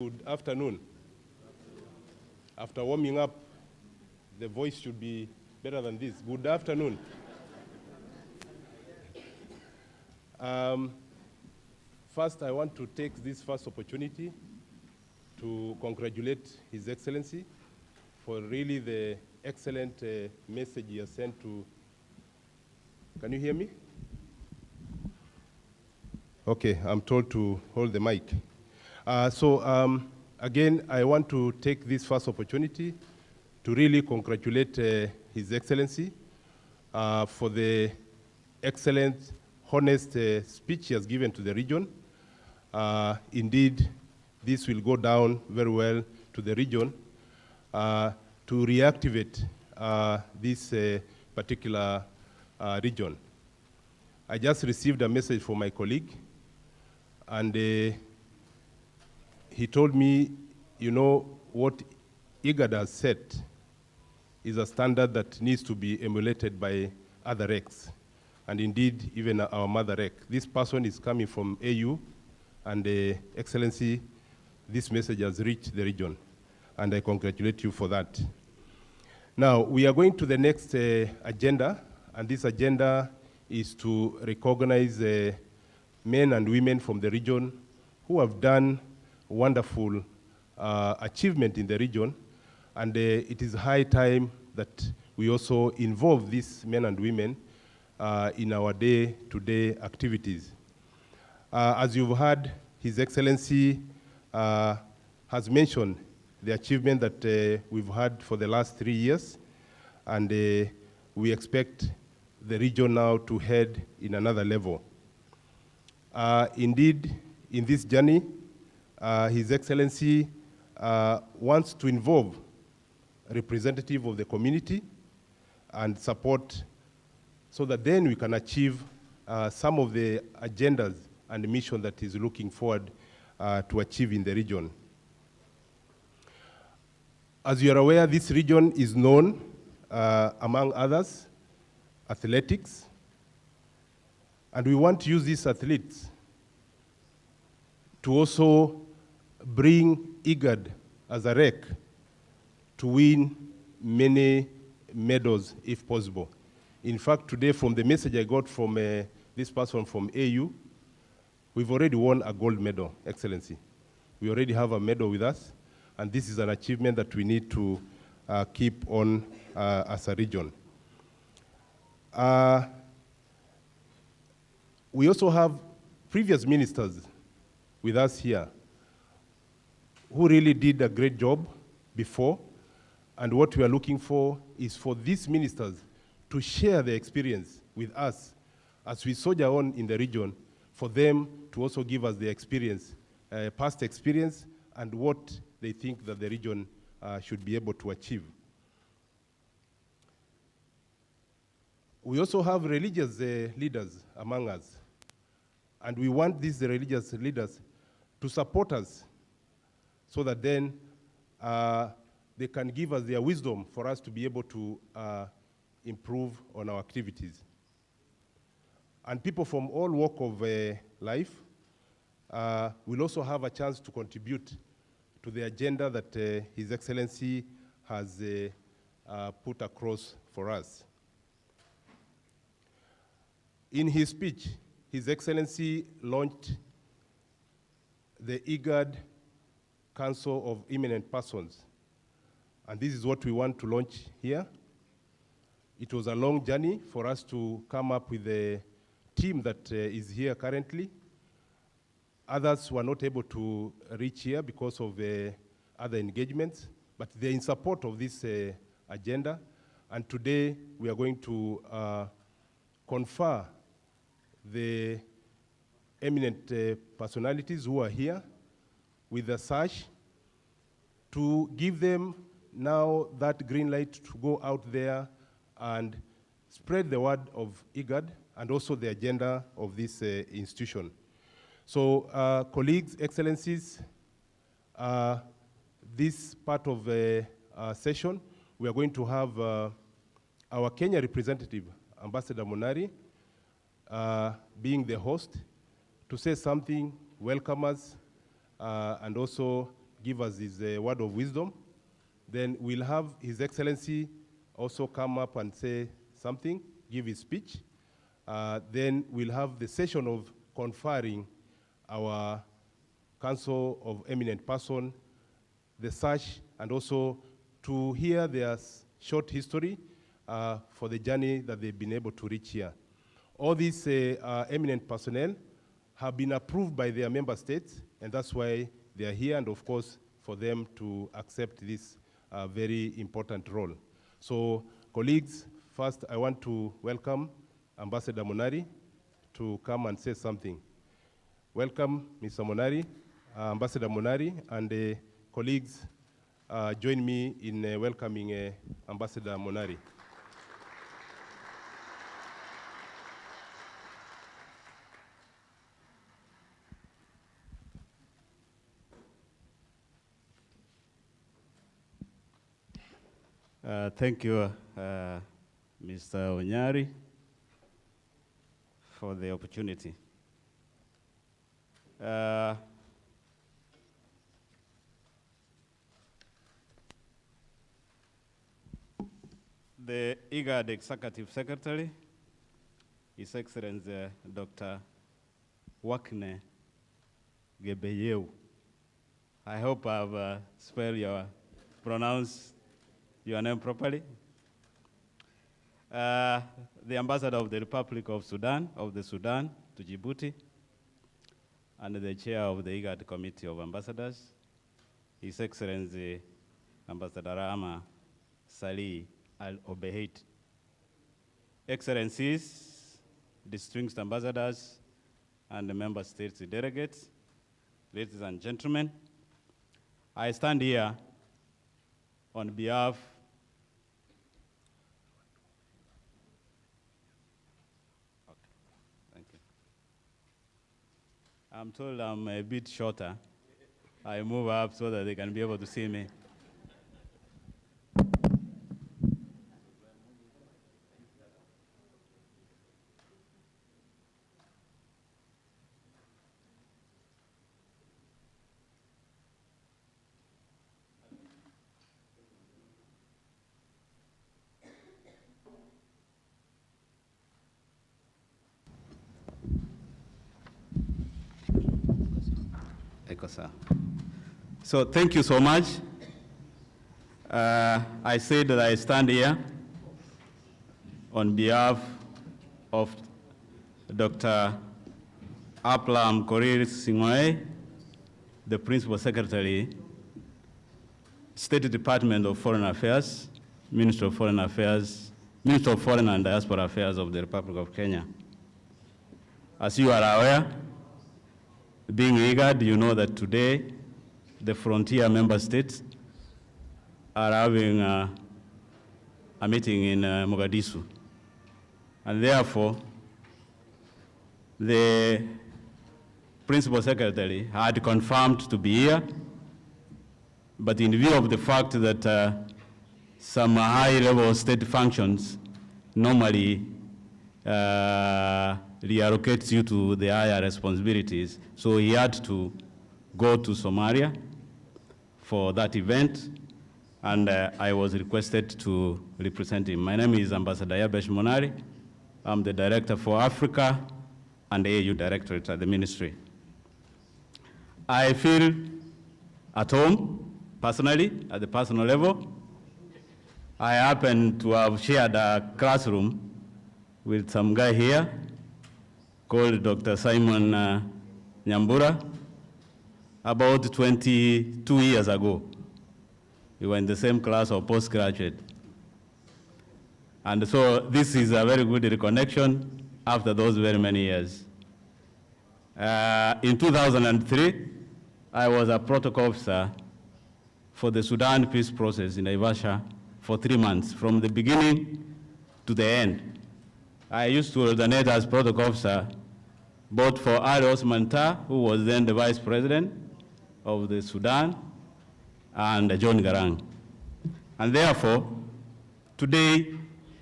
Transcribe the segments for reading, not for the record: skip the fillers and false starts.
Good afternoon. After warming up, the voice should be better than this. Good afternoon. First, I want to take this first opportunity to congratulate His Excellency for really the excellent message he has sent to. Can you hear me? Okay, I'm told to hold the mic. Again, I want to take this first opportunity to really congratulate His Excellency for the excellent, honest speech he has given to the region. Indeed, this will go down very well to the region to reactivate this particular region. I just received a message from my colleague, and he told me, you know, what IGAD has set is a standard that needs to be emulated by other RECs, and indeed, even our mother REC. This person is coming from AU, and Excellency, this message has reached the region, and I congratulate you for that. Now, we are going to the next agenda, and this agenda is to recognize men and women from the region who have done wonderful achievement in the region, and it is high time that we also involve these men and women in our day-to-day activities. As you've heard, His Excellency has mentioned the achievement that we've had for the last 3 years, and we expect the region now to head in another level. Indeed, in this journey, His Excellency wants to involve a representative of the community and support so that then we can achieve some of the agendas and the mission that he's looking forward to achieve in the region. As you are aware, this region is known, among others, athletics, and we want to use these athletes to also bring IGAD as a REC to win many medals if possible. In fact, today from the message I got from this person from AU, we've already won a gold medal, Excellency. We already have a medal with us, and this is an achievement that we need to keep on as a region. We also have previous ministers with us here who really did a great job before, and what we are looking for is for these ministers to share their experience with us as we soldier on in the region, for them to also give us their experience, past experience, and what they think that the region should be able to achieve. We also have religious leaders among us, and we want these religious leaders to support us so that then they can give us their wisdom for us to be able to improve on our activities. And people from all walks of life will also have a chance to contribute to the agenda that His Excellency has put across for us. In his speech, His Excellency launched the IGAD Council of Eminent Persons. And this is what we want to launch here. It was a long journey for us to come up with a team that is here currently. Others were not able to reach here because of other engagements, but they're in support of this agenda. And today we are going to confer the eminent personalities who are here with a sash to give them now that green light to go out there and spread the word of IGAD and also the agenda of this institution. So, colleagues, excellencies, this part of the session, we are going to have our Kenya representative, Ambassador Monari, being the host, to say something, welcome us, and also give us his word of wisdom. Then we'll have His Excellency also come up and say something, give his speech. Then we'll have the session of conferring our Council of Eminent Person, the search, and also to hear their short history for the journey that they've been able to reach here. All these eminent personnel have been approved by their member states, and that's why they are here, and of course, for them to accept this very important role. So, colleagues, first I want to welcome Ambassador Monari to come and say something. Welcome, Mr. Monari, Ambassador Monari, and colleagues, join me in welcoming Ambassador Monari. Thank you, Mr. Onyari, for the opportunity. The IGAD Executive Secretary, His Excellency Dr. Wakne Gebeyeu. I hope I've pronounced your name properly. The Ambassador of the Republic of Sudan, to Djibouti, and the Chair of the IGAD Committee of Ambassadors, His Excellency Ambassador Rama Salih Al-Obeid. Excellencies, distinguished ambassadors, and the member states delegates, ladies and gentlemen, I stand here on behalf I'm told I'm a bit shorter. I move up so that they can be able to see me. So thank you so much. I say that I stand here on behalf of Dr. Aplam Korir Singwae, the Principal Secretary, State Department of Foreign Affairs, Minister of Foreign Affairs, Minister of Foreign and Diaspora Affairs of the Republic of Kenya. As you are aware, being IGAD, you know that today the frontier member states are having a meeting in Mogadishu. And therefore, the Principal Secretary had confirmed to be here, but in view of the fact that some high-level state functions normally reallocates you to the higher responsibilities. So he had to go to Somalia for that event, and I was requested to represent him. My name is Ambassador Yabesh Monari. I'm the Director for Africa and AU Directorate at the Ministry. I feel at home, personally, at the personal level. I happen to have shared a classroom with some guy here called Dr. Simon Nyambura about 22 years ago. We were in the same class of postgraduate. And so this is a very good reconnection after those very many years. In 2003, I was a protocol officer for the Sudan peace process in Naivasha for 3 months, from the beginning to the end. I used to alternate as protocol officer both for Ali Osman Tah, who was then the vice president of the Sudan, and John Garang. And therefore, today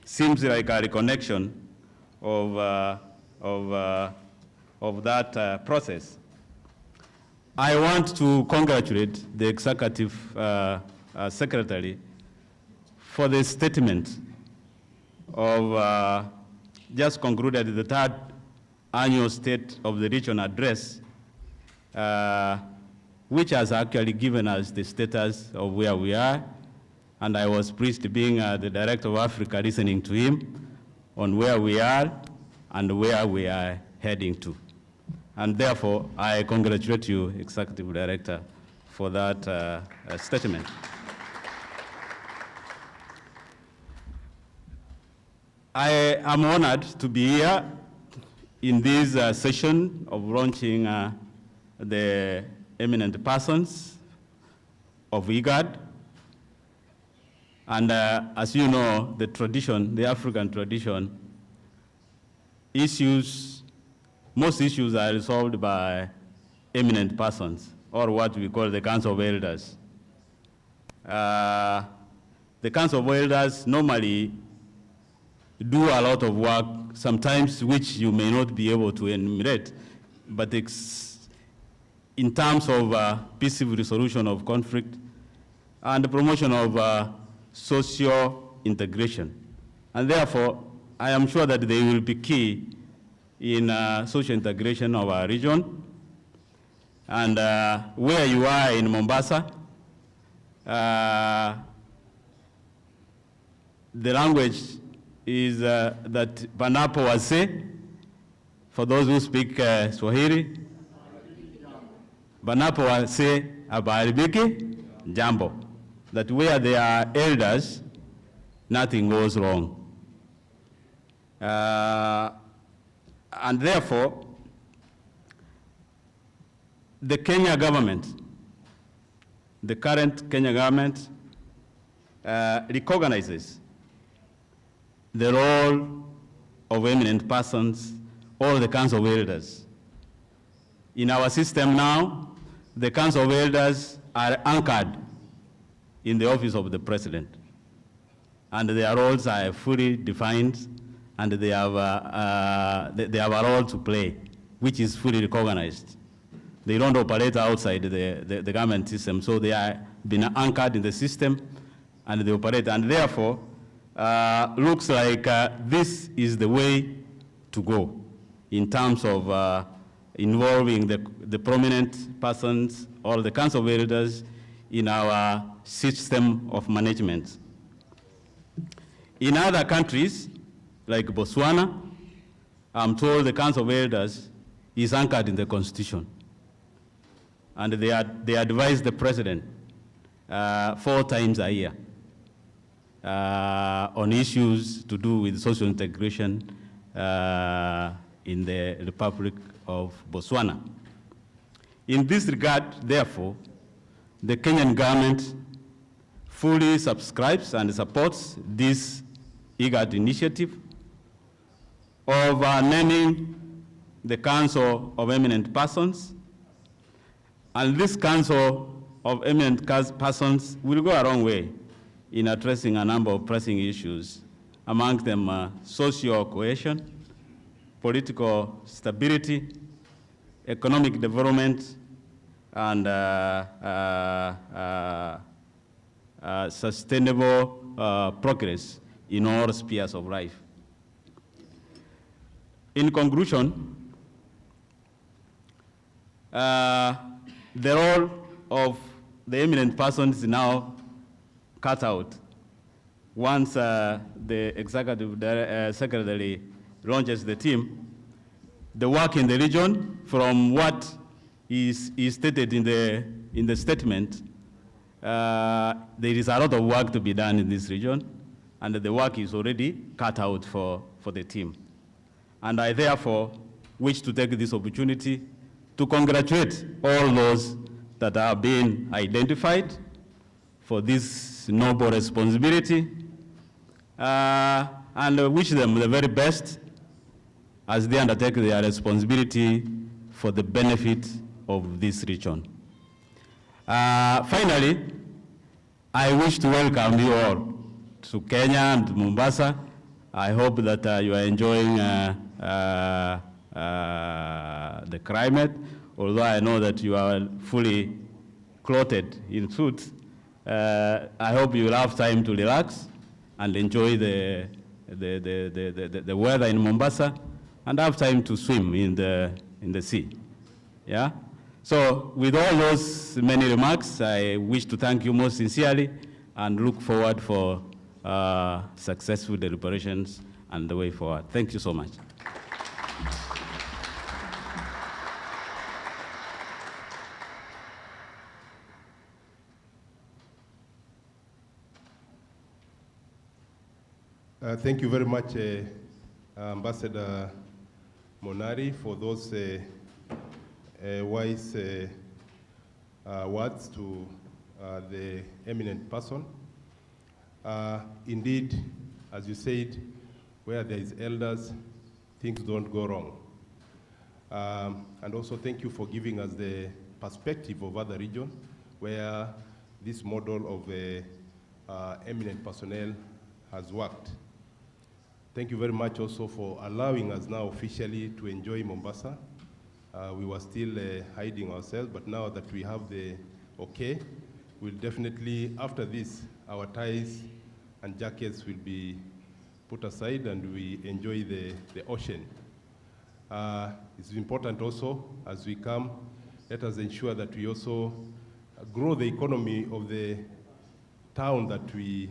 seems like a reconnection of that process. I want to congratulate the Executive Secretary for the statement of just concluded the third annual State of the Region address, which has actually given us the status of where we are. And I was pleased being the Director of Africa listening to him on where we are and where we are heading to. And therefore, I congratulate you, Executive Director, for that statement. I am honored to be here in this session of launching the eminent persons of IGAD. And as you know, the tradition, the African tradition, most issues are resolved by eminent persons, or what we call the Council of Elders. The Council of Elders normally do a lot of work, sometimes which you may not be able to enumerate, but in terms of peaceful resolution of conflict and the promotion of social integration. And therefore, I am sure that they will be key in social integration of our region. And where you are in Mombasa, the language is that Banapo Wase, for those who speak Swahili, Banapo Wase Abaribiki Jambo, that where there are elders, nothing goes wrong. And therefore, the Kenya government, the current Kenya government, recognizes the role of eminent persons or the Council of Elders. In our system now, the Council of Elders are anchored in the office of the President. And their roles are fully defined, and they have a role to play, which is fully recognized. They don't operate outside the government system, so they are been anchored in the system, and they operate. And therefore, looks like this is the way to go in terms of involving the prominent persons or the Council of Elders in our system of management. In other countries, like Botswana, I'm told the Council of Elders is anchored in the Constitution. And they advise the President 4 times a year on issues to do with social integration in the Republic of Botswana. In this regard, therefore, the Kenyan government fully subscribes and supports this IGAD initiative of naming the Council of Eminent Persons. And this Council of Eminent Persons will go a long way in addressing a number of pressing issues, among them social cohesion, political stability, economic development, and sustainable progress in all spheres of life. In conclusion, the role of the eminent persons is now cut out once the Executive Secretary launches the team. The work in the region, from what is stated in the statement, there is a lot of work to be done in this region, and the work is already cut out for the team. And I therefore wish to take this opportunity to congratulate all those that have been identified for this noble responsibility, and wish them the very best as they undertake their responsibility for the benefit of this region. Finally, I wish to welcome you all to Kenya and Mombasa. I hope that you are enjoying the climate. although I know that you are fully clothed in suits, I hope you will have time to relax and enjoy the weather in Mombasa and have time to swim in the sea. Yeah? So with all those many remarks, I wish to thank you most sincerely and look forward for successful deliberations and the way forward. Thank you so much. Thank you very much, Ambassador Monari, for those wise words to the eminent person. Indeed, as you said, where there is elders, things don't go wrong. And also thank you for giving us the perspective of other regions where this model of eminent personnel has worked. Thank you very much also for allowing us now officially to enjoy Mombasa. We were still hiding ourselves, but now that we have the okay, we'll definitely, after this, our ties and jackets will be put aside and we enjoy the ocean. It's important also, as we come, let us ensure that we also grow the economy of the town that we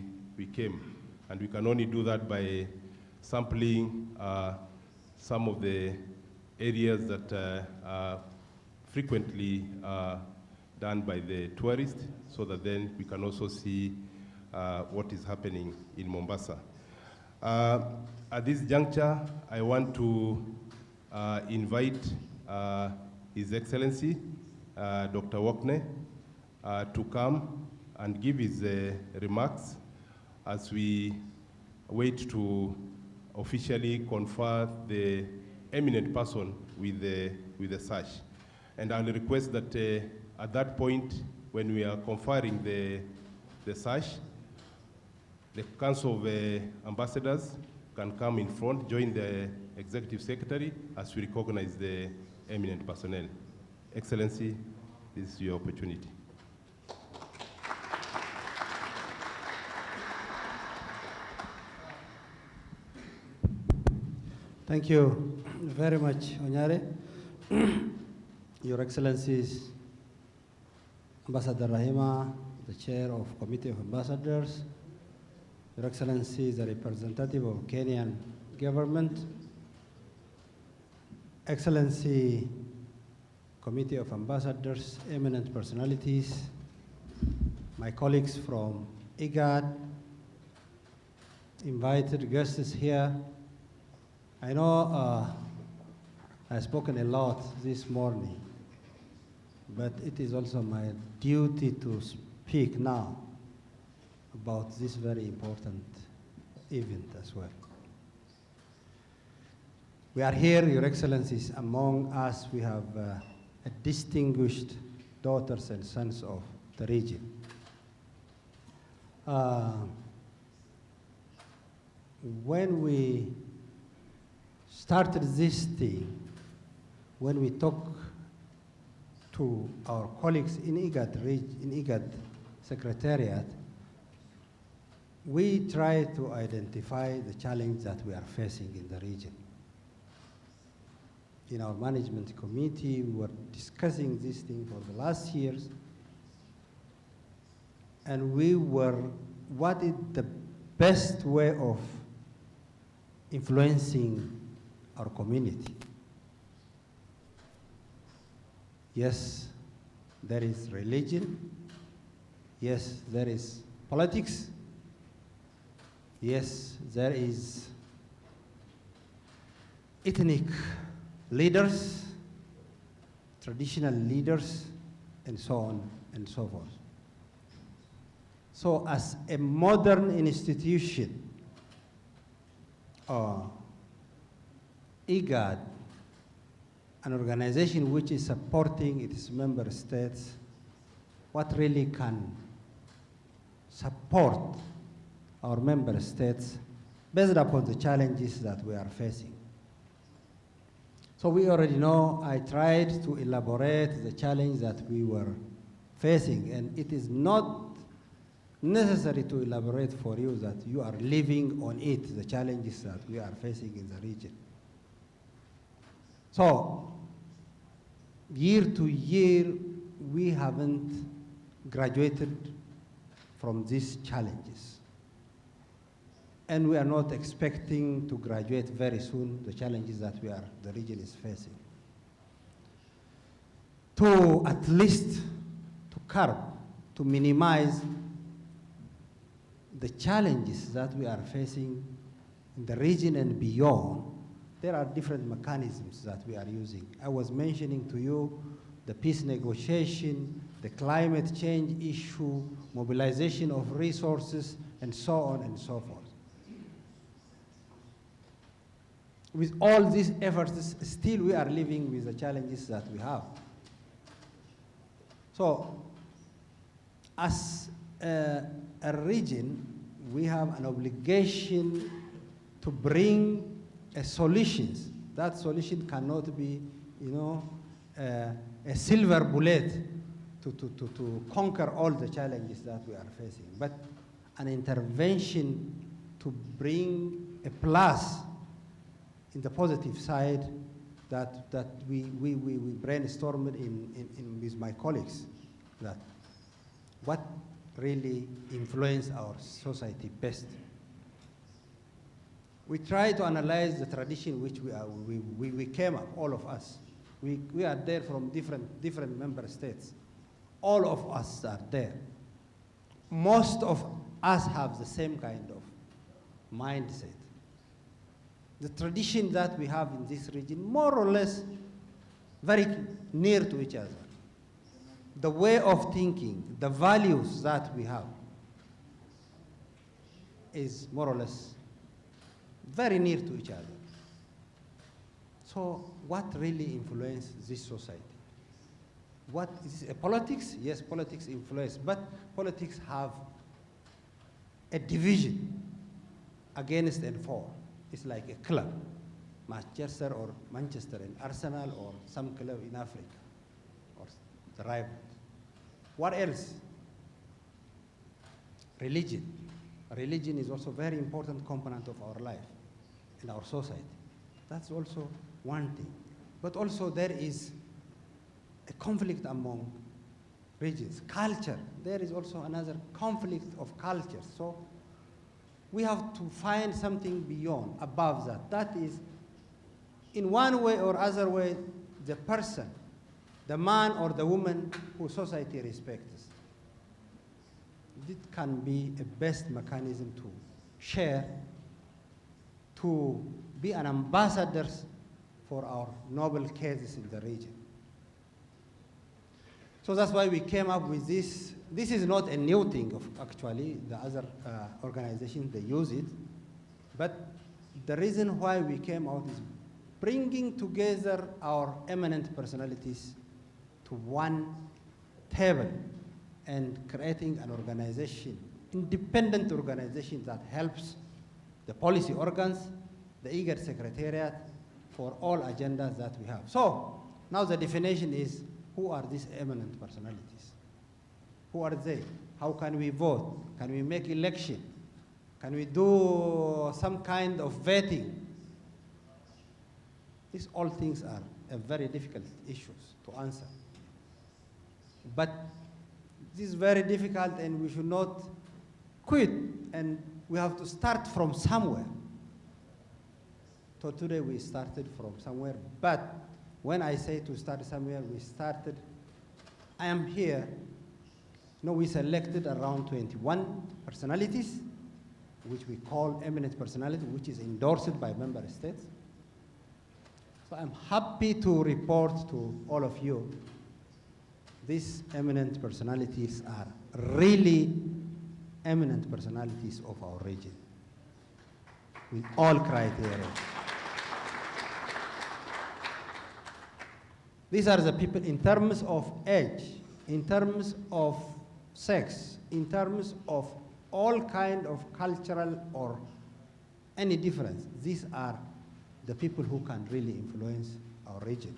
came. And we can only do that by sampling some of the areas that are frequently done by the tourists, so that then we can also see what is happening in Mombasa. At this juncture, I want to invite His Excellency, Dr. Wakne, to come and give his remarks as we wait to officially confer the eminent person with the sash. And I'll request that at that point, when we are conferring the sash, the Council of Ambassadors can come in front, join the Executive Secretary as we recognize the eminent personnel. Excellency, this is your opportunity. Thank you very much, Onyare. Your Excellencies, Ambassador Rahima, the Chair of Committee of Ambassadors, Your Excellencies, the representative of Kenyan government, Excellency, Committee of Ambassadors, eminent personalities, my colleagues from IGAD, invited guests here. I know I've spoken a lot this morning, but it is also my duty to speak now about this very important event as well. We are here, Your Excellencies. Among us, we have distinguished daughters and sons of the region. When we started this thing, when we talk to our colleagues in IGAD Secretariat, we try to identify the challenge that we are facing in the region. In our management committee, we were discussing this thing for the last years, and we were, what is the best way of influencing our community? Yes, there is religion. Yes, there is politics. Yes, there is ethnic leaders, traditional leaders, and so on and so forth. So as a modern institution, IGAD, an organization which is supporting its member states, what really can support our member states based upon the challenges that we are facing. So we already know, I tried to elaborate the challenge that we were facing, and it is not necessary to elaborate for you that you are living on it, the challenges that we are facing in the region. So, year to year, we haven't graduated from these challenges. And we are not expecting to graduate very soon, the challenges that the region is facing. To at least to curb, to minimize the challenges that we are facing in the region and beyond, there are different mechanisms that we are using. I was mentioning to you the peace negotiation, the climate change issue, mobilization of resources, and so on and so forth. With all these efforts, still we are living with the challenges that we have. So, as a region, we have an obligation to bring solutions. That solution cannot be, a silver bullet to conquer all the challenges that we are facing, but an intervention to bring a plus in the positive side that we brainstormed with my colleagues, that what really influence our society best. We try to analyze the tradition which we came up, all of us. We are there from different member states. All of us are there. Most of us have the same kind of mindset. The tradition that we have in this region, more or less, very near to each other. The way of thinking, the values that we have is more or less very near to each other. So what really influences this society? What is politics? Yes, politics influence, but politics have a division against and for. It's like a club, Manchester and Arsenal or some club in Africa, or the rival. What else? Religion. Religion is also a very important component of our life in our society. That's also one thing. But also there is a conflict among regions. Culture, there is also another conflict of cultures. So we have to find something beyond, above that. That is, in one way or other way, the person, the man or the woman who society respects. It can be a best mechanism to share, to be an ambassador for our noble cases in the region. So that's why we came up with this. This is not a new thing, actually. The other organizations, they use it. But the reason why we came out is bringing together our eminent personalities to one table and creating an organization, independent organization that helps the policy organs, the IGAD Secretariat, for all agendas that we have. So now the definition is, who are these eminent personalities? Who are they? How can we vote? Can we make election? Can we do some kind of vetting? These all things are very difficult issues to answer. But this is very difficult, and we should not quit, and we have to start from somewhere. So today we started from somewhere, but when I say to start somewhere, we started, I am here. We selected around 21 personalities, which we call eminent personality, which is endorsed by member states. So I'm happy to report to all of you, these eminent personalities are really eminent personalities of our region, with all criteria. These are the people in terms of age, in terms of sex, in terms of all kind of cultural or any difference. These are the people who can really influence our region.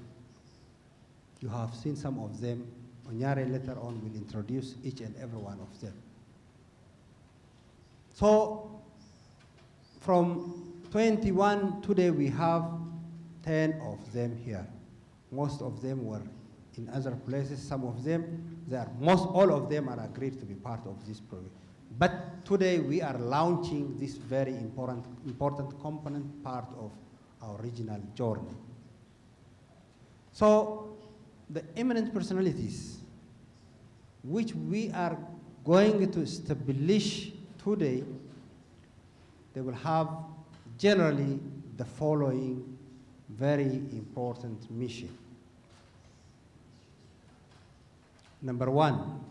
You have seen some of them. Onyare later on will introduce each and every one of them. So from 21, today we have 10 of them here. Most of them were in other places. Some of them, all of them are agreed to be part of this program. But today we are launching this very important component part of our regional journey. So the eminent personalities, which we are going to establish today, they will have generally the following very important mission. Number one,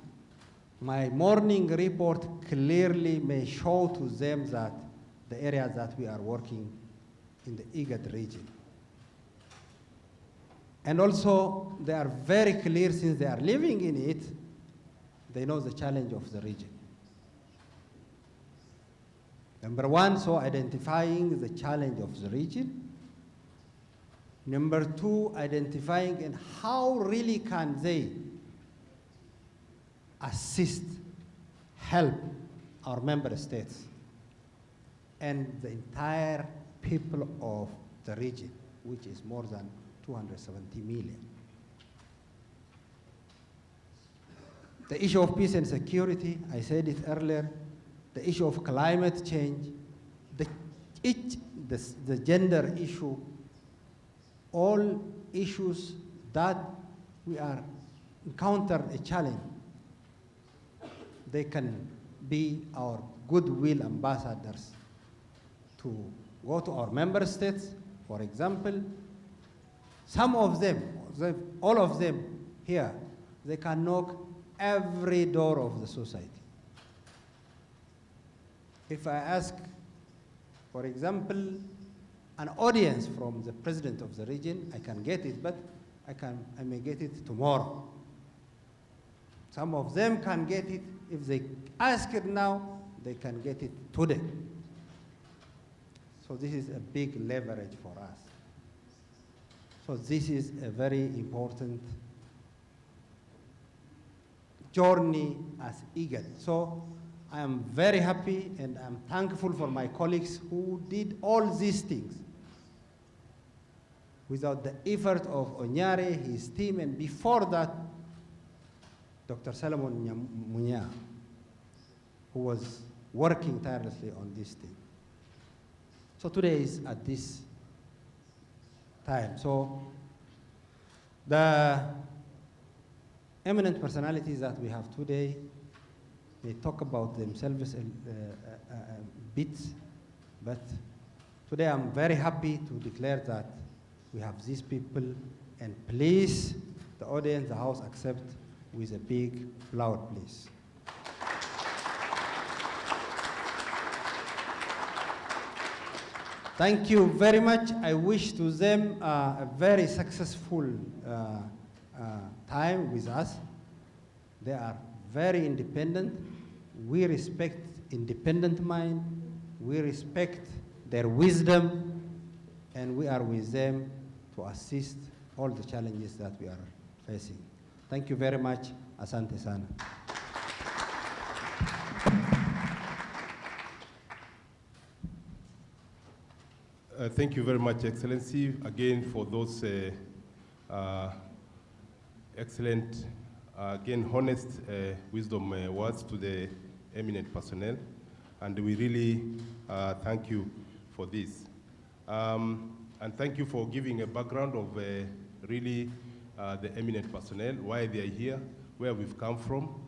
my morning report clearly may show to them that the areas that we are working in the IGAD region. And also, they are very clear, since they are living in it, they know the challenge of the region. Number one, so identifying the challenge of the region. Number two, identifying and how really can they assist, help our member states and the entire people of the region, which is more than 270 million. The issue of peace and security, I said it earlier, the issue of climate change, the gender issue, all issues that we are encounter a challenge. They can be our goodwill ambassadors to go to our member states. For example, some of them, all of them here, they can knock every door of the society. If I ask, for example, an audience from the president of the region, I can get it, but I may get it tomorrow. Some of them can get it. If they ask it now, they can get it today. So this is a big leverage for us. So this is a very important journey as IGAD. So I am very happy and I'm thankful for my colleagues who did all these things. Without the effort of Onyare, his team, and before that, Dr. Solomon Munya, who was working tirelessly on this thing. So today is at this time. So the eminent personalities that we have today, they talk about themselves a bit, but today I'm very happy to declare that we have these people, and please, the audience, the House, accept with a big loud please. Thank you very much. I wish to them a very successful time with us. They are very independent. We respect independent mind. We respect their wisdom, and we are with them to assist all the challenges that we are facing. Thank you very much. Asante sana. Thank you very much, Excellency, again for those excellent, again, honest wisdom words to the eminent personnel. And we really thank you for this. And thank you for giving a background of really the eminent personnel, why they are here, where we've come from,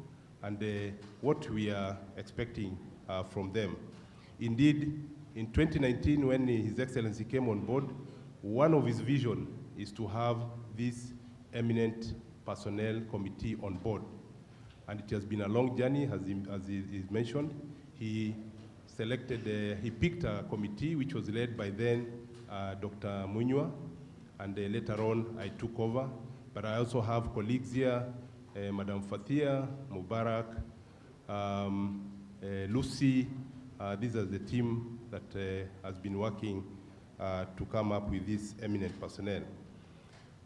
and what we are expecting from them. Indeed, in 2019, when His Excellency came on board, one of his vision is to have this eminent personnel committee on board. And it has been a long journey, as he mentioned. He selected, he picked a committee which was led by then Dr. Munywa, and later on I took over. But I also have colleagues here, Madam Fathia, Mubarak, Lucy. These are the team that has been working to come up with this eminent personnel.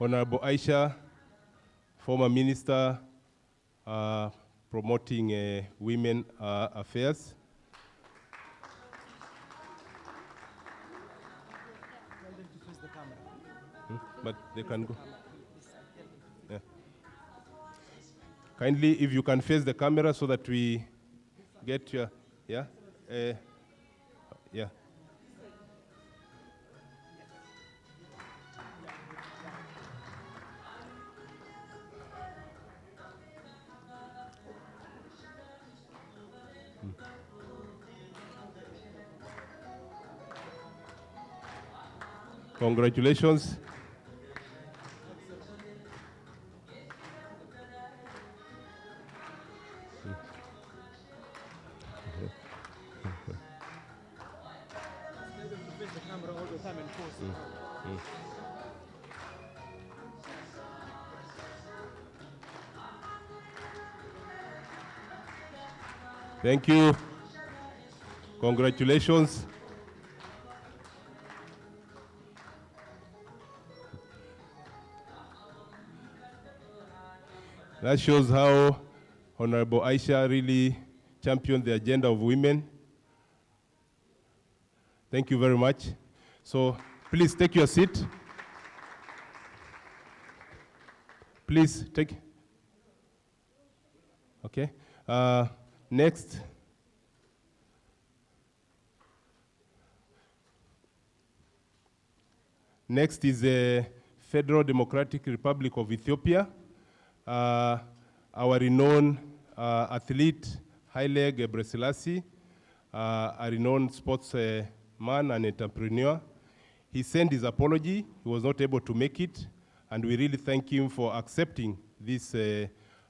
Honorable Aisha, former minister promoting women affairs. But they can go. Yeah. Kindly, if you can face the camera so that we get your, yeah? Yeah. Congratulations. Thank you. Congratulations. That shows how Honorable Aisha really championed the agenda of women. Thank you very much. So please take your seat. Please take. Okay. Next. Next is the Federal Democratic Republic of Ethiopia. Our renowned athlete, Haile Gebrselassie, a renowned sportsman and entrepreneur. He sent his apology. He was not able to make it, and we really thank him for accepting this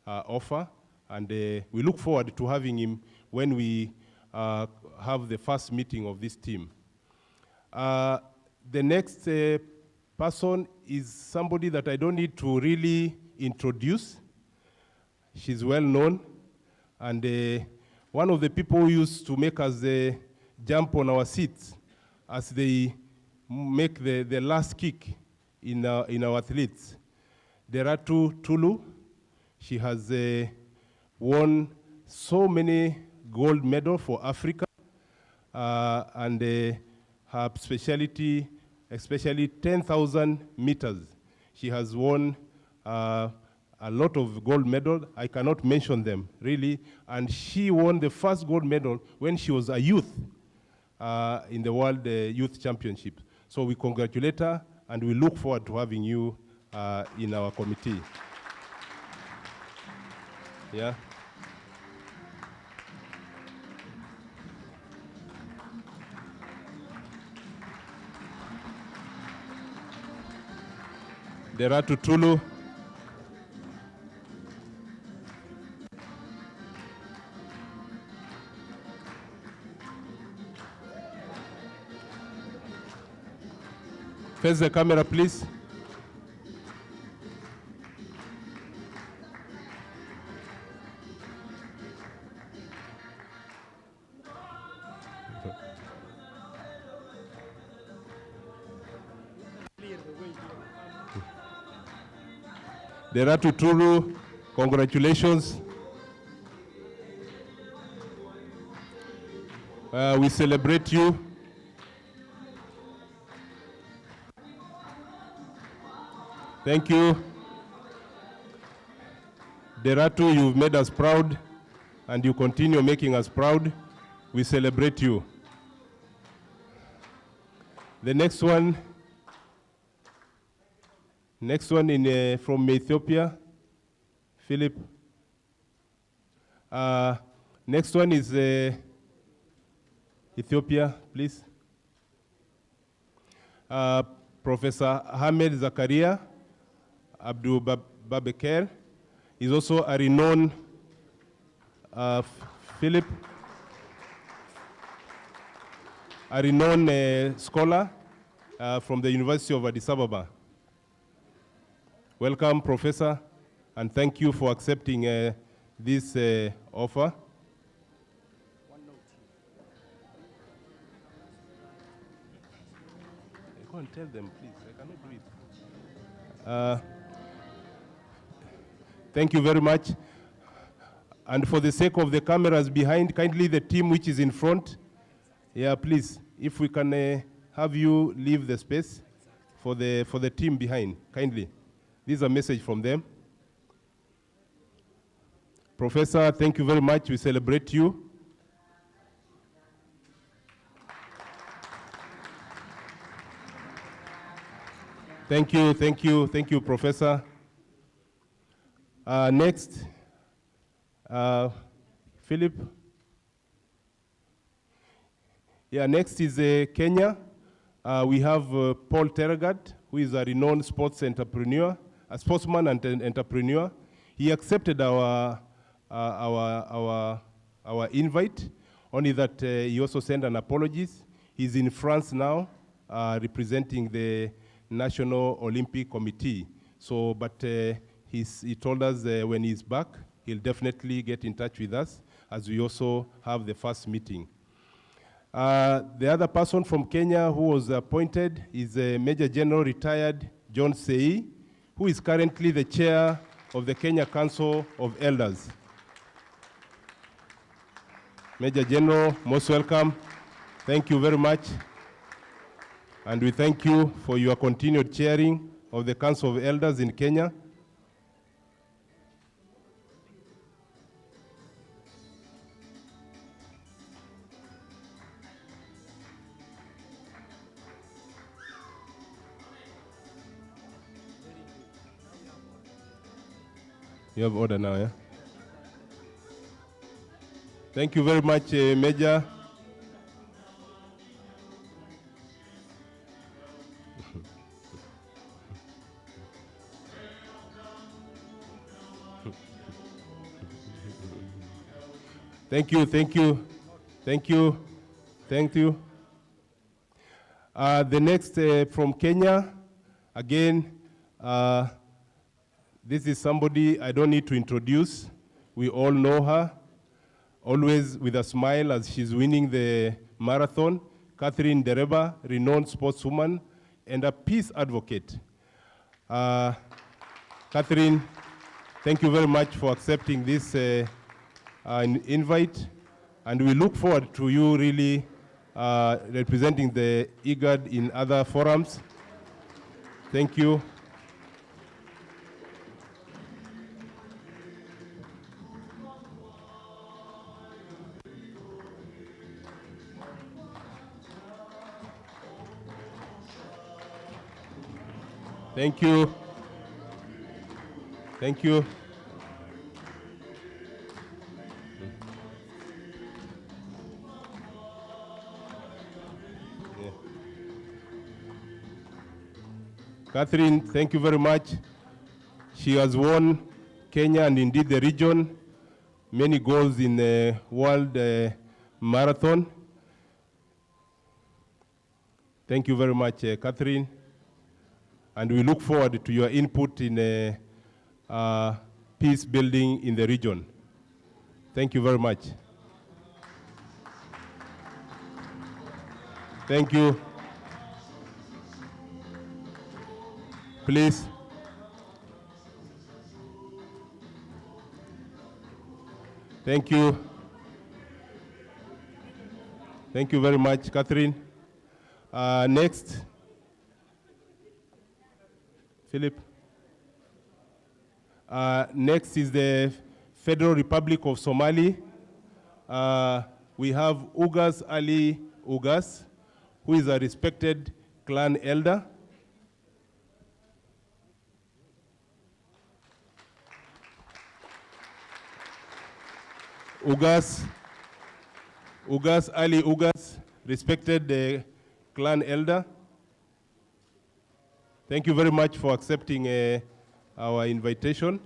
offer. And we look forward to having him when we have the first meeting of this team. The next person is somebody that I don't need to really introduce. She's well known, and one of the people who used to make us jump on our seats as they make the last kick in our athletes. Deratu Tulu, she has won so many gold medals for Africa, and her specialty, especially 10,000 meters. She has won a lot of gold medals. I cannot mention them, really. And she won the first gold medal when she was a youth in the World Youth Championship. So we congratulate her, and we look forward to having you in our committee. Yeah. Deratu Tulu. Face the camera, please. Deratu Tulu, congratulations. We celebrate you. Thank you. Deratu, you've made us proud, and you continue making us proud. We celebrate you. The next one in, from Ethiopia, Philip. Next one is Ethiopia, please. Professor Ahmed Zakaria Abdul Babeker is also a renowned, Philip, a renowned scholar from the University of Addis Ababa. Welcome, Professor, and thank you for accepting this offer. One note. Go and tell them, please. I cannot do it. Thank you very much. And for the sake of the cameras behind, kindly the team which is in front, yeah, please, if we can have you leave the space for the team behind, kindly. This is a message from them. Professor, thank you very much. We celebrate you. Thank you, Professor. Next, Philip. Yeah, next is Kenya. We have Paul Terragat, who is a renowned sports entrepreneur, a sportsman and an entrepreneur. He accepted our invite, only that he also sent an apologies. He's in France now, representing the National Olympic Committee. So, but he told us when he's back, he'll definitely get in touch with us, as we also have the first meeting. The other person from Kenya who was appointed is Major General retired John Sei, who is currently the chair of the Kenya Council of Elders. Major General, most welcome. Thank you very much. And we thank you for your continued chairing of the Council of Elders in Kenya. You have order now, yeah? Thank you very much, Major. Thank you. The next from Kenya, again, this is somebody I don't need to introduce. We all know her, always with a smile as she's winning the marathon. Catherine Dereba, renowned sportswoman and a peace advocate. Catherine, thank you very much for accepting this invite, and we look forward to you really representing the IGAD in other forums. Thank you. Thank you. Thank you. Yeah. Catherine, thank you very much. She has won Kenya and indeed the region many goals in the world marathon. Thank you very much, Catherine. And we look forward to your input in peace building in the region. Thank you very much. Thank you. Please. Thank you. Thank you very much, Catherine. Next. Philip. Next is the Federal Republic of Somali. We have Ugas Ali Ugas, who is a respected clan elder. Ugas Ali Ugas, respected clan elder. Thank you very much for accepting our invitation.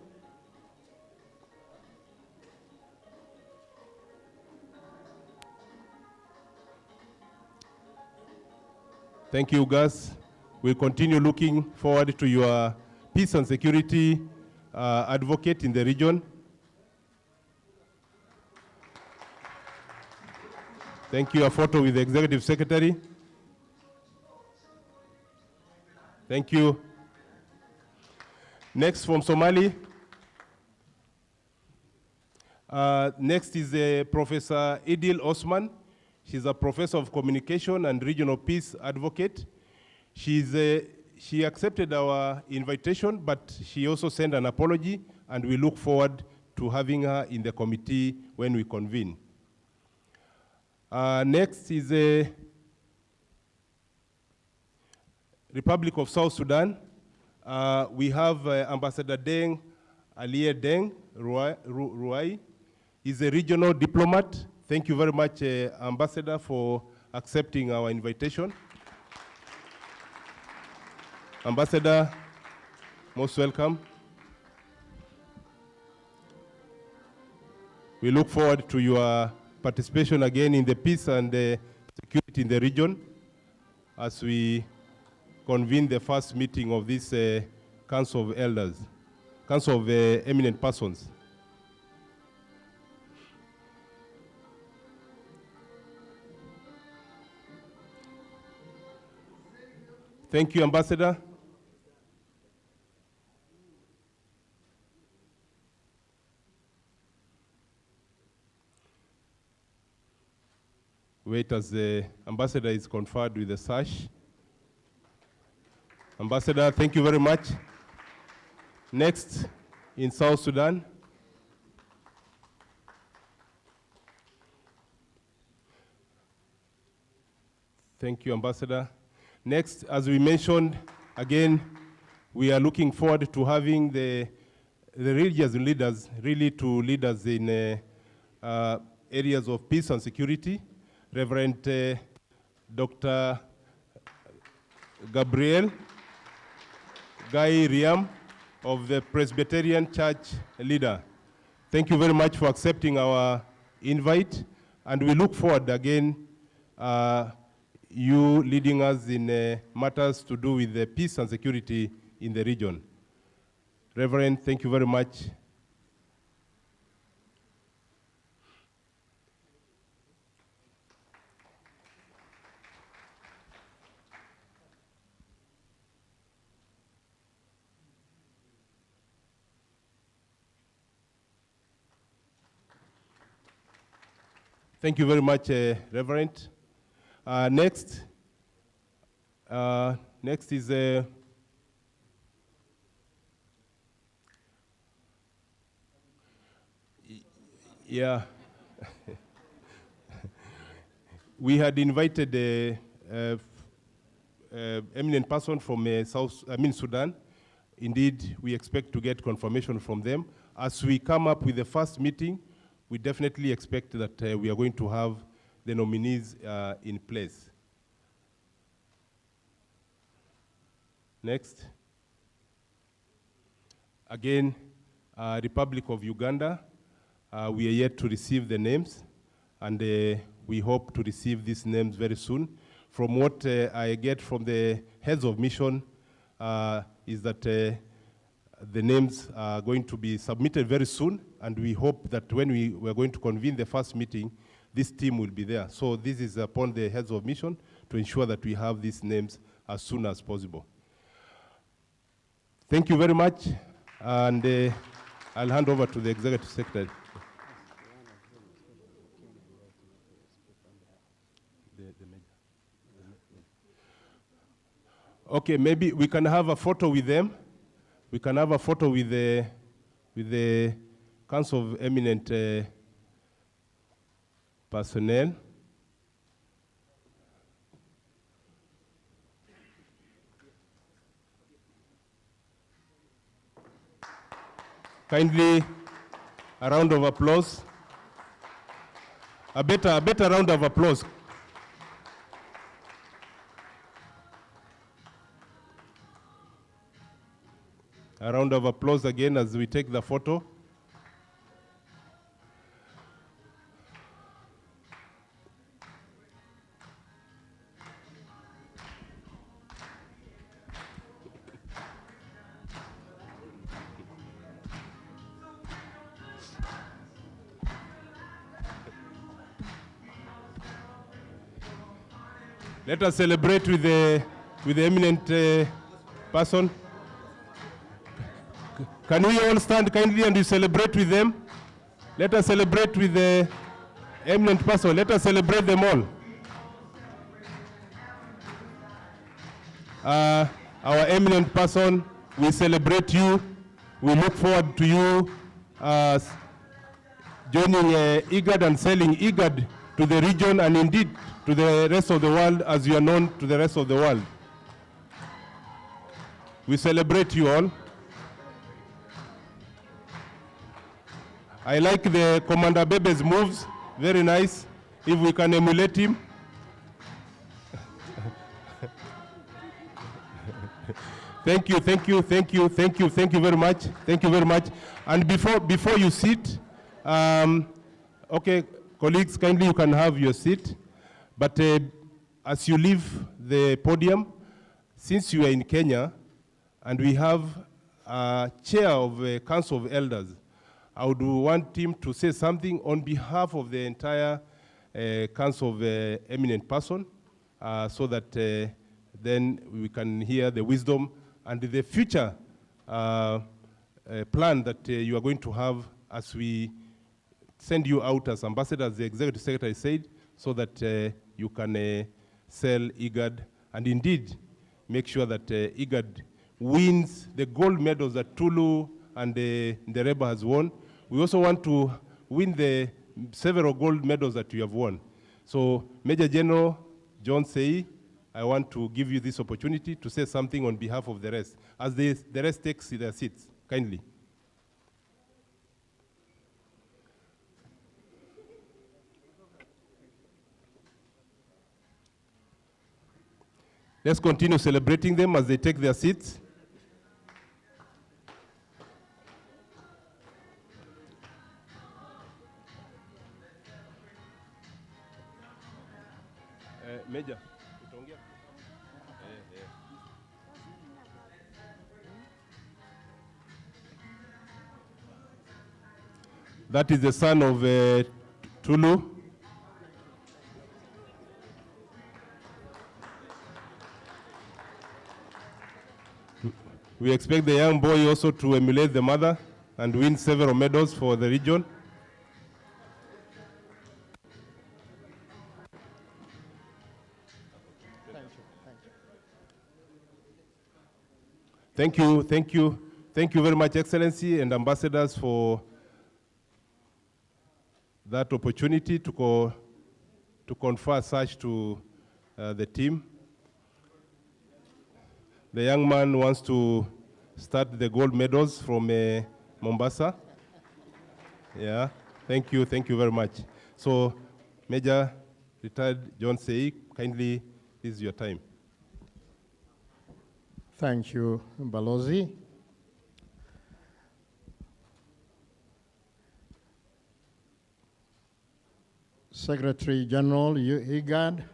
Thank you, Gus. We'll continue looking forward to your peace and security advocate in the region. Thank you. A photo with the Executive Secretary. Thank you. Next from Somali. Next is Professor Idil Osman. She's a professor of communication and regional peace advocate. She accepted our invitation, but she also sent an apology, and we look forward to having her in the committee when we convene. Next is the Republic of South Sudan. We have Ambassador Deng Alie Deng Ruai. He's a regional diplomat. Thank you very much, Ambassador, for accepting our invitation. Ambassador, most welcome. We look forward to your participation again in the peace and security in the region as we convene the first meeting of this Council of Elders, Council of Eminent Persons. Thank you, Ambassador. Wait as the Ambassador is conferred with the sash. Ambassador, thank you very much. Next, in South Sudan. Thank you, Ambassador. Next, as we mentioned, again, we are looking forward to having the religious leaders really to lead us in areas of peace and security. Reverend Dr. Gabriel Guy Riam of the Presbyterian Church leader. Thank you very much for accepting our invite, and we look forward again you leading us in matters to do with the peace and security in the region. Reverend, thank you very much. Thank you very much, Reverend. Next is yeah. We had invited eminent person from Sudan. Indeed, we expect to get confirmation from them. As we come up with the first meeting, we definitely expect that we are going to have the nominees in place. Next. Again, Republic of Uganda. We are yet to receive the names, and we hope to receive these names very soon. From what I get from the heads of mission is that the names are going to be submitted very soon, and we hope that when we are going to convene the first meeting, this team will be there. So this is upon the heads of mission to ensure that we have these names as soon as possible. Thank you very much, and I'll hand over to the Executive Secretary. Okay, maybe we can have a photo with them. We can have a photo with the Council of Eminent personnel. Kindly, a round of applause. A better round of applause. A round of applause again as we take the photo. Let us celebrate with the eminent person. Can we all stand kindly and we celebrate with them? Let us celebrate with the eminent person. Let us celebrate them all. Our eminent person, we celebrate you. We look forward to you joining IGAD and selling IGAD to the region and indeed to the rest of the world as you are known to the rest of the world. We celebrate you all. I like the Commander Bebe's moves, very nice. If we can emulate him. Thank you very much. Thank you very much. And before you sit, okay, colleagues, kindly you can have your seat. But as you leave the podium, since you are in Kenya, and we have a chair of the Council of Elders, I would want him to say something on behalf of the entire Council of Eminent Person, so that then we can hear the wisdom and the future plan that you are going to have as we send you out as ambassadors, the Executive Secretary said, so that you can sell IGAD and indeed make sure that IGAD wins the gold medals that Tulu and the Reba has won. We also want to win the several gold medals that you have won. So Major General John Sei, I want to give you this opportunity to say something on behalf of the rest, as the rest takes their seats, kindly. Let's continue celebrating them as they take their seats. Major. That is the son of Tulu. We expect the young boy also to emulate the mother and win several medals for the region. Thank you very much, Excellency and ambassadors, for that opportunity to confer such to the team. The young man wants to start the gold medals from Mombasa. Yeah, thank you very much. So, Major Retired John Sei, kindly, this is your time. Thank you, Balozi. Secretary General, IGAD.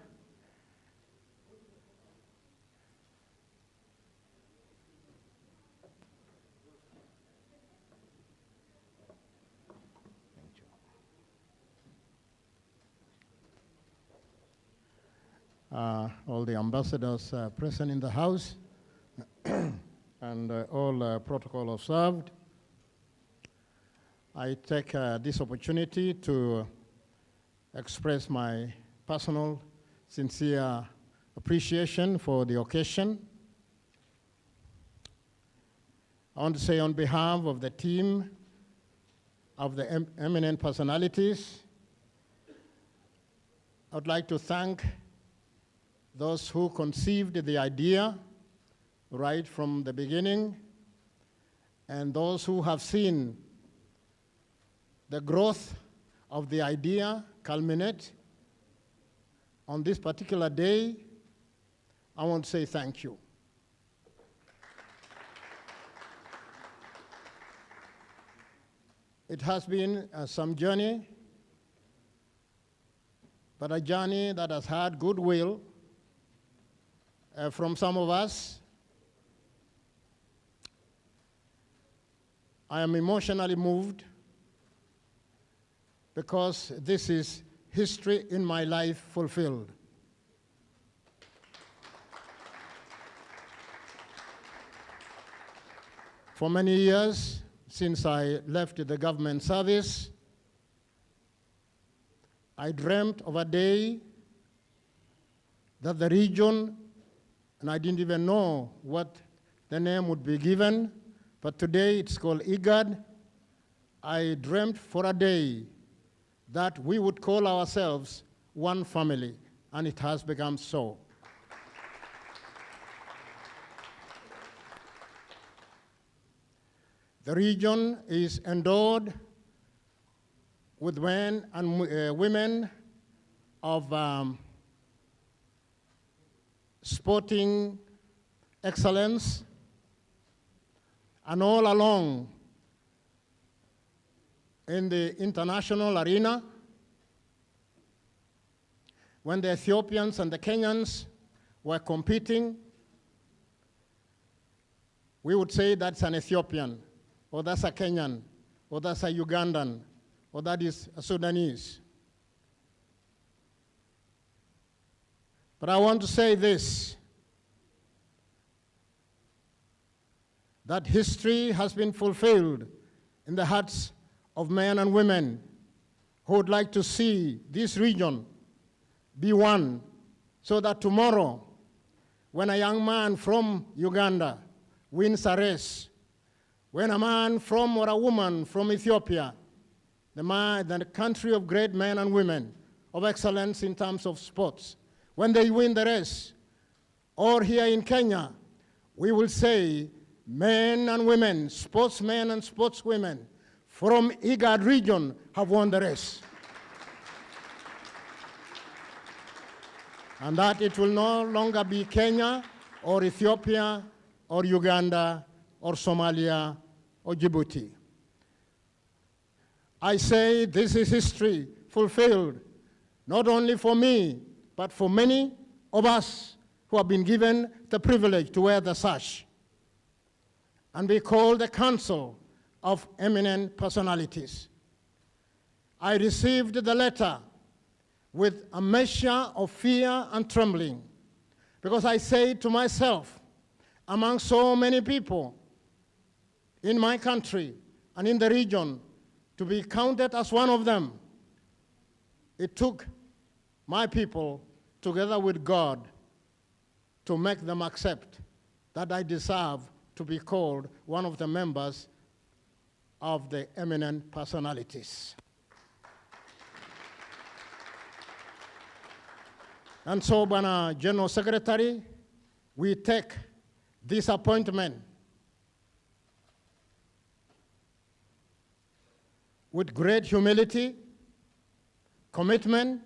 All the ambassadors present in the House, and all protocol observed. I take this opportunity to express my personal, sincere appreciation for the occasion. I want to say on behalf of the team of the eminent personalities, I would like to thank those who conceived the idea right from the beginning, and those who have seen the growth of the idea culminate on this particular day. I want to say thank you. It has been some journey, but a journey that has had goodwill from some of us. I am emotionally moved because this is history in my life fulfilled. For many years, since I left the government service. I dreamt of a day that the region, and I didn't even know what the name would be given, but today it's called IGAD. I dreamt for a day that we would call ourselves one family, and it has become so. The region is endowed with men and women of sporting excellence, and all along in the international arena, when the Ethiopians and the Kenyans were competing, we would say that's an Ethiopian, or that's a Kenyan, or that's a Ugandan, or that is a Sudanese. But I want to say this, that history has been fulfilled in the hearts of men and women who would like to see this region be one, so that tomorrow, when a young man from Uganda wins a race, when a man from or a woman from Ethiopia, the country of great men and women of excellence in terms of sports, when they win the race, or here in Kenya, we will say men and women, sportsmen and sportswomen from IGAD region have won the race. And that it will no longer be Kenya or Ethiopia or Uganda or Somalia or Djibouti. I say this is history fulfilled, not only for me, but for many of us who have been given the privilege to wear the sash and be called the Council of Eminent Personalities. I received the letter with a measure of fear and trembling, because I say to myself, among so many people in my country and in the region, to be counted as one of them, it took my people, together with God, to make them accept that I deserve to be called one of the members of the Eminent Personalities. And so, Bwana General Secretary, we take this appointment with great humility, commitment,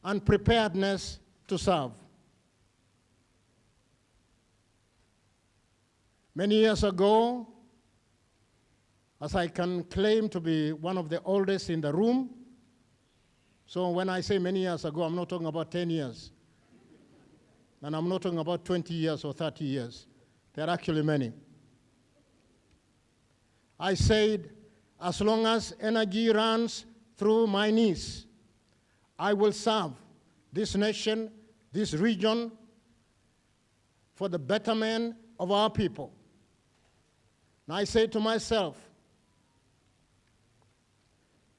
and preparedness to serve. Many years ago, as I can claim to be one of the oldest in the room, so when I say many years ago, I'm not talking about 10 years. And I'm not talking about 20 years or 30 years. There are actually many. I said, as long as energy runs through my knees, I will serve this nation, this region, for the betterment of our people. And I say to myself,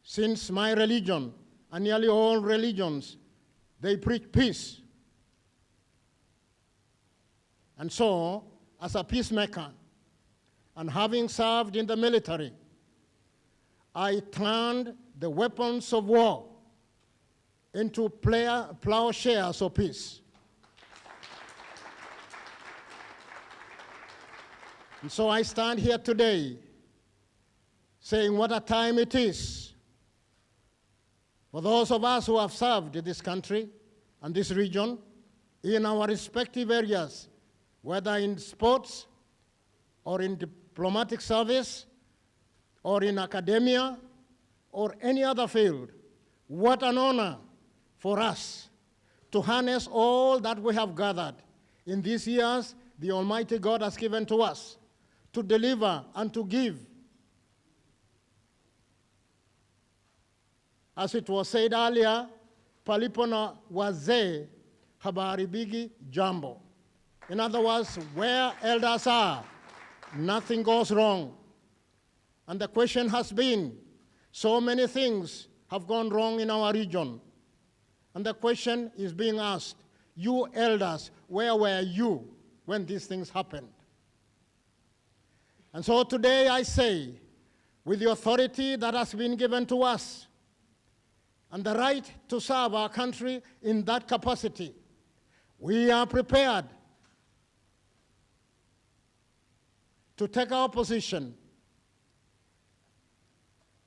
since my religion, and nearly all religions, they preach peace. And so, as a peacemaker, and having served in the military, I turned the weapons of war into plowshares of peace. And so I stand here today saying what a time it is for those of us who have served this country and this region in our respective areas, whether in sports or in diplomatic service or in academia or any other field. What an honor for us to harness all that we have gathered in these years the Almighty God has given to us, to deliver and to give. As it was said earlier, palipo na wazee habaharibiki jambo. In other words, where elders are, nothing goes wrong. And the question has been, so many things have gone wrong in our region. And the question is being asked, you elders, where were you when these things happened? And so today I say, with the authority that has been given to us, and the right to serve our country in that capacity, we are prepared to take our position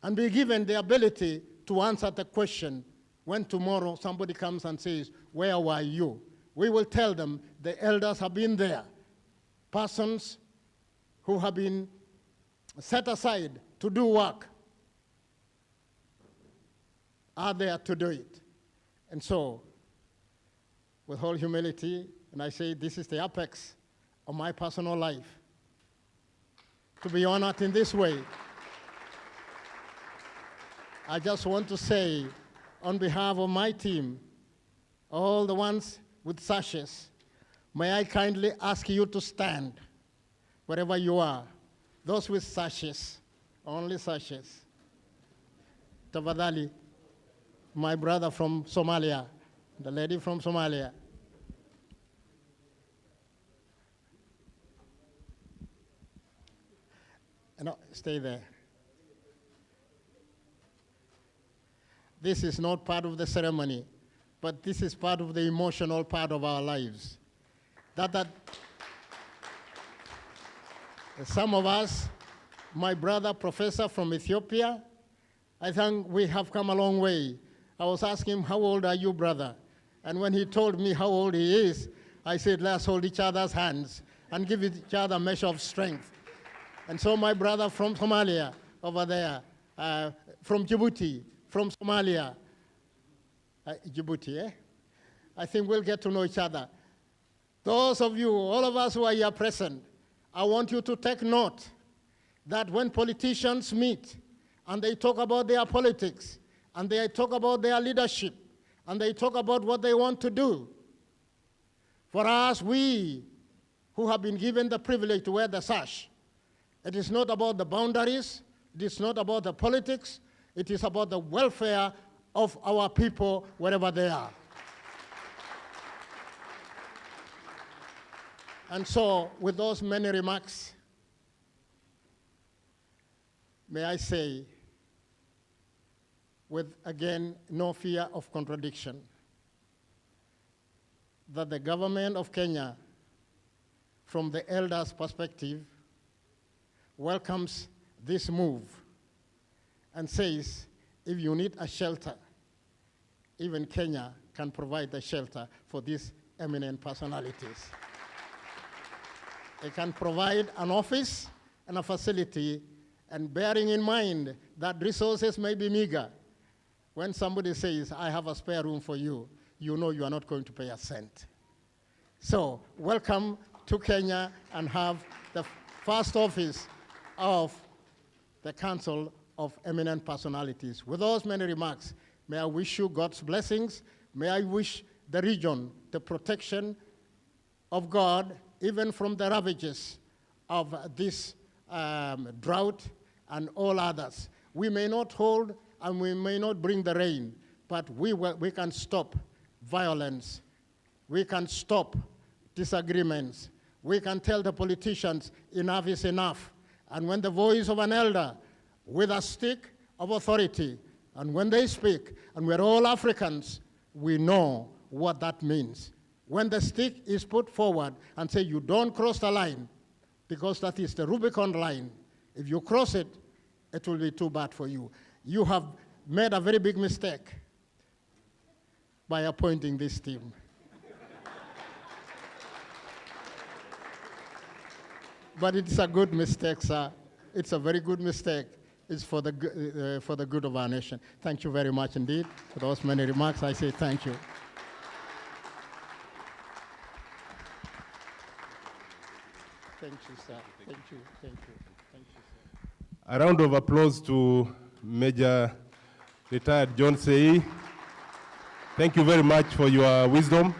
and be given the ability to answer the question when tomorrow somebody comes and says, where were you? We will tell them the elders have been there. Persons who have been set aside to do work are there to do it. And so, with all humility, and I say this is the apex of my personal life, to be honored in this way, I just want to say, on behalf of my team, all the ones with sashes, may I kindly ask you to stand wherever you are. Those with sashes, only sashes. Tafadhali, my brother from Somalia, the lady from Somalia. No, stay there. This is not part of the ceremony, but this is part of the emotional part of our lives. That some of us, my brother, professor from Ethiopia, I think we have come a long way. I was asking him, how old are you, brother? And when he told me how old he is, I said, let's hold each other's hands and give each other a measure of strength. And so my brother from Somalia, over there, from Djibouti, from Somalia, Djibouti, eh? I think we'll get to know each other. Those of you, all of us who are here present, I want you to take note that when politicians meet and they talk about their politics, and they talk about their leadership, and they talk about what they want to do, for us, we who have been given the privilege to wear the sash, it is not about the boundaries, it is not about the politics, it is about the welfare of our people wherever they are. And so, with those many remarks, may I say, with, again, no fear of contradiction, that the government of Kenya, from the elders' perspective, welcomes this move and says, if you need a shelter, even Kenya can provide the shelter for these eminent personalities. It can provide an office and a facility, and bearing in mind that resources may be meager, when somebody says, I have a spare room for you, you know you are not going to pay a cent. So, welcome to Kenya and have the first office of the Council of Eminent Personalities. With those many remarks, may I wish you God's blessings. May I wish the region the protection of God, even from the ravages of this drought and all others. We may not hold and we may not bring the rain, but we can stop violence. We can stop disagreements. We can tell the politicians enough is enough. And when the voice of an elder with a stick of authority, and when they speak, and we're all Africans, we know what that means. When the stick is put forward and say, you don't cross the line, because that is the Rubicon line. If you cross it, it will be too bad for you. You have made a very big mistake by appointing this team. But it's a good mistake, sir. It's a very good mistake. It's for the good of our nation. Thank you very much indeed. For those many remarks, I say thank you. Thank you, sir. Thank you, thank you, thank you, sir. A round of applause to Major Retired John Sei. Thank you very much for your wisdom.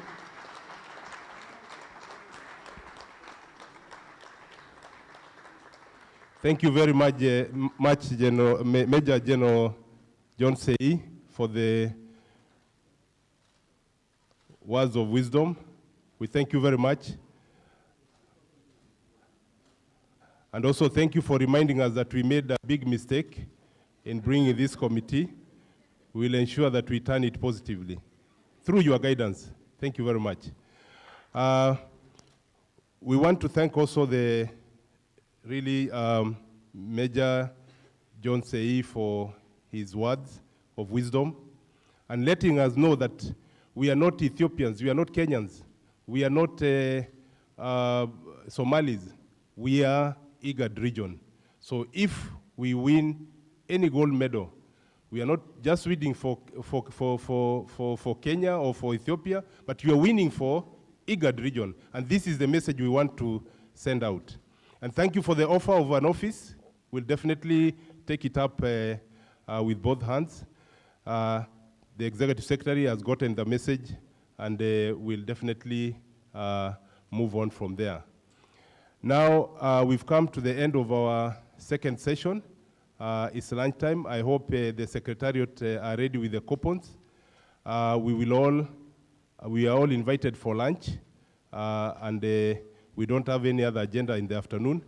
Thank you very much, Major General John Sei, for the words of wisdom. We thank you very much. And also thank you for reminding us that we made a big mistake in bringing this committee. We will ensure that we turn it positively through your guidance. Thank you very much. We want to thank also the really Major John Sei for his words of wisdom and letting us know that we are not Ethiopians, we are not Kenyans, we are not Somalis, we are IGAD region. So if we win any gold medal, we are not just winning for Kenya or for Ethiopia, but we are winning for IGAD region. And this is the message we want to send out. And thank you for the offer of an office. We'll definitely take it up with both hands. The Executive Secretary has gotten the message, and we'll definitely move on from there. Now, we've come to the end of our second session. It's lunchtime. I hope the Secretariat are ready with the coupons. We are all invited for lunch, and we don't have any other agenda in the afternoon.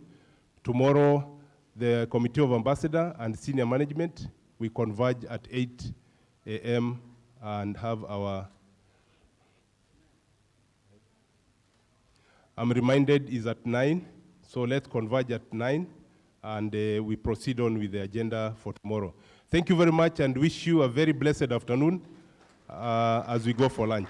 Tomorrow, the Committee of Ambassador and Senior Management, we converge at 8 a.m. and have our, I'm reminded, is at 9, so let's converge at 9, and we proceed on with the agenda for tomorrow. Thank you very much, and wish you a very blessed afternoon as we go for lunch.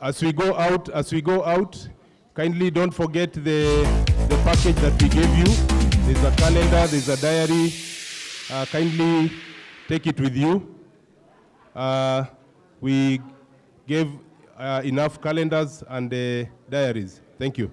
As we go out, kindly don't forget the package that we gave you. There's a calendar, there's a diary. Kindly take it with you. We gave enough calendars and diaries. Thank you.